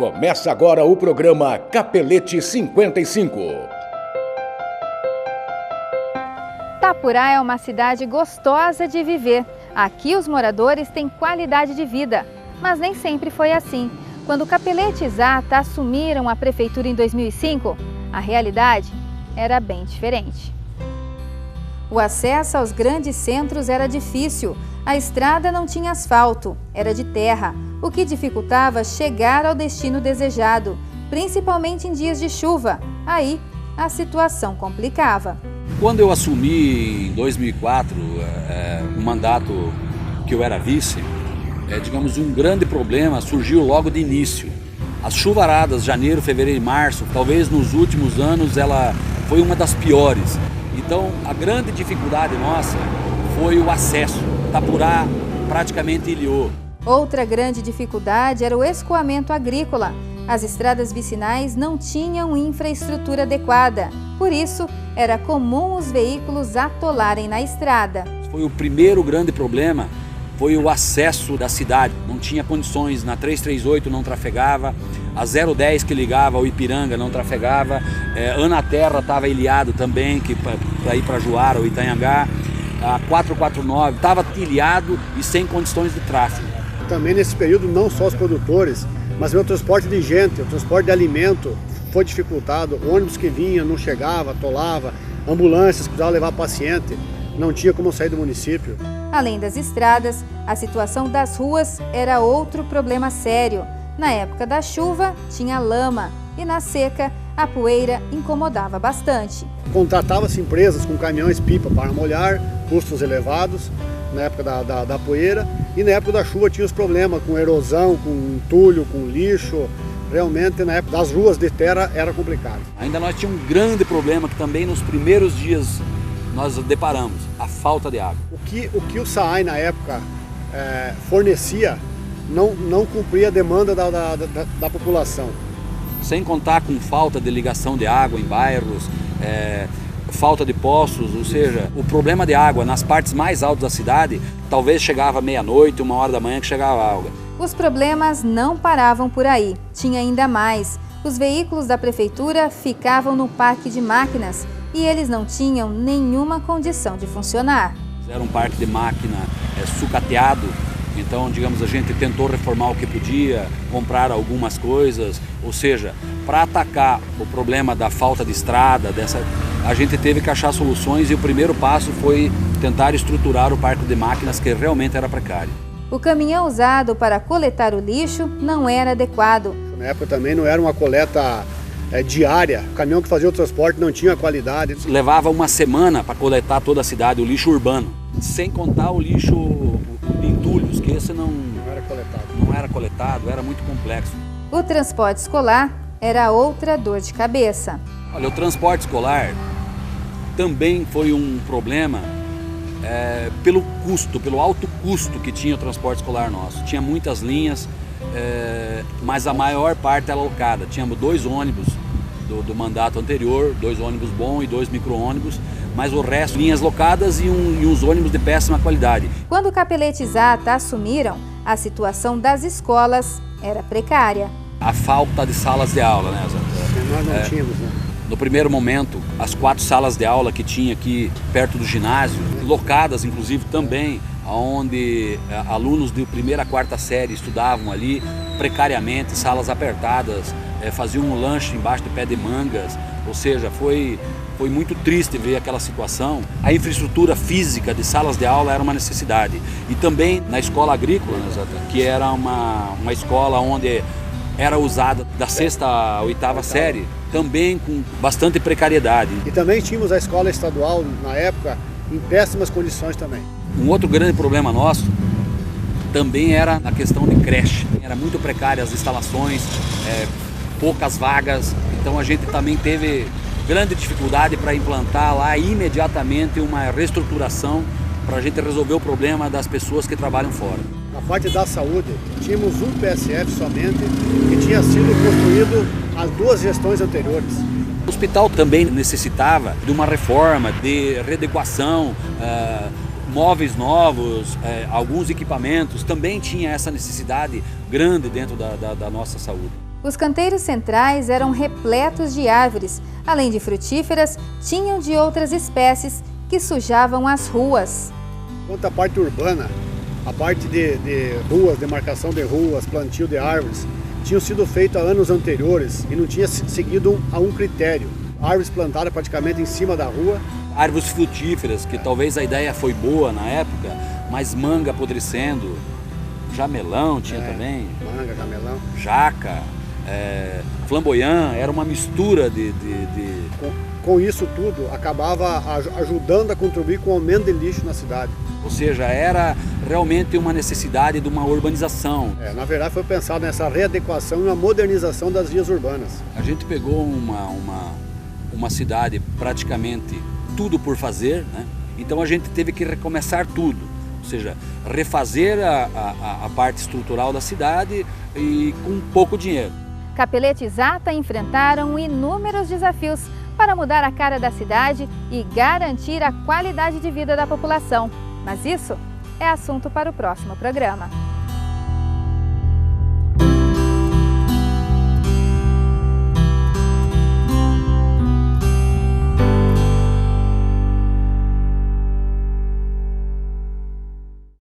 Começa agora o programa Capelete 55. Itapurá é uma cidade gostosa de viver. Aqui os moradores têm qualidade de vida, mas nem sempre foi assim. Quando Capelete e Zata assumiram a prefeitura em 2005, a realidade era bem diferente. O acesso aos grandes centros era difícil. A estrada não tinha asfalto, era de terra, o que dificultava chegar ao destino desejado, principalmente em dias de chuva. Aí, a situação complicava. Quando eu assumi em 2004 o mandato que eu era vice, digamos, um grande problema surgiu logo de início. As chuvaradas, janeiro, fevereiro e março, talvez nos últimos anos ela foi uma das piores. Então, a grande dificuldade nossa foi o acesso. Itapurá praticamente ilhou. Outra grande dificuldade era o escoamento agrícola. As estradas vicinais não tinham infraestrutura adequada. Por isso, era comum os veículos atolarem na estrada. Foi o primeiro grande problema, foi o acesso da cidade. Não tinha condições, na 338 não trafegava, a 010 que ligava ao Ipiranga não trafegava, Anaterra estava ilhado também, para ir para Juara ou Itanhangá, a 449 estava ilhado e sem condições de tráfego. Também nesse período não só os produtores, mas o transporte de gente, o transporte de alimento foi dificultado, ônibus que vinha não chegava, atolava, ambulâncias que precisavam levar paciente, não tinha como sair do município. Além das estradas, a situação das ruas era outro problema sério. Na época da chuva, tinha lama e na seca, a poeira incomodava bastante. Contratava-se empresas com caminhões-pipa para molhar, custos elevados na época da poeira, e na época da chuva tinha os problemas com erosão, com entulho, com lixo. Realmente, na época das ruas de terra, era complicado. Ainda nós tínhamos um grande problema que também nos primeiros dias nós deparamos, a falta de água. O que o SAAI na época fornecia não cumpria a demanda da população. Sem contar com falta de ligação de água em bairros, falta de poços, ou seja, o problema de água nas partes mais altas da cidade, talvez chegava meia-noite, 1h da manhã que chegava a água. Os problemas não paravam por aí, tinha ainda mais. Os veículos da prefeitura ficavam no parque de máquinas e eles não tinham nenhuma condição de funcionar. Era um parque de máquina sucateado, então, digamos, a gente tentou reformar o que podia, comprar algumas coisas, ou seja, para atacar o problema da falta de estrada, a gente teve que achar soluções e o primeiro passo foi tentar estruturar o parque de máquinas, que realmente era precário. O caminhão usado para coletar o lixo não era adequado. Na época também não era uma coleta diária, o caminhão que fazia o transporte não tinha qualidade. Levava uma semana para coletar toda a cidade, o lixo urbano, sem contar o lixo de entulhos, que esse não era coletado, era muito complexo. O transporte escolar era outra dor de cabeça. Olha, o transporte escolar também foi um problema pelo alto custo que tinha o transporte escolar nosso. Tinha muitas linhas, mas a maior parte era alocada. Tínhamos 2 ônibus do mandato anterior, 2 ônibus bons e 2 micro-ônibus, mas o resto, linhas locadas e uns ônibus de péssima qualidade. Quando Capelete e Zata assumiram, a situação das escolas era precária. A falta de salas de aula, né, Zata? Nós não tínhamos, né? No primeiro momento, as 4 salas de aula que tinha aqui perto do ginásio, locadas inclusive também, onde alunos de primeira a 4ª série estudavam ali precariamente, salas apertadas, faziam um lanche embaixo de pé de mangas, ou seja, foi muito triste ver aquela situação. A infraestrutura física de salas de aula era uma necessidade. E também na escola agrícola, né, que era uma escola onde era usada da 6ª à 8ª série, também com bastante precariedade. E também tínhamos a escola estadual, na época, em péssimas condições também. Um outro grande problema nosso também era a questão de creche. Era muito precária as instalações, poucas vagas, então a gente também teve grande dificuldade para implantar lá imediatamente uma reestruturação para a gente resolver o problema das pessoas que trabalham fora. Na parte da saúde, tínhamos um PSF somente que tinha sido construído as 2 gestões anteriores. O hospital também necessitava de uma reforma, de readequação, móveis novos, alguns equipamentos. Também tinha essa necessidade grande dentro da nossa saúde. Os canteiros centrais eram repletos de árvores, além de frutíferas, tinham de outras espécies que sujavam as ruas. Quanto à parte urbana, a parte de ruas, demarcação de ruas, plantio de árvores, tinham sido feito há anos anteriores e não tinha seguido a um critério. Árvores plantadas praticamente em cima da rua. Árvores frutíferas, que talvez a ideia foi boa na época, mas manga apodrecendo, jamelão tinha também. Manga, jamelão. Jaca, flamboyant, era uma mistura de... Com isso tudo, acabava ajudando a contribuir com o aumento de lixo na cidade. Ou seja, era realmente uma necessidade de uma urbanização. Na verdade, foi pensado nessa readequação e uma modernização das vias urbanas. A gente pegou uma cidade praticamente tudo por fazer, né? Então a gente teve que recomeçar tudo. Ou seja, refazer a parte estrutural da cidade e com pouco dinheiro. Capelete e Zata enfrentaram inúmeros desafios para mudar a cara da cidade e garantir a qualidade de vida da população. Mas isso é assunto para o próximo programa.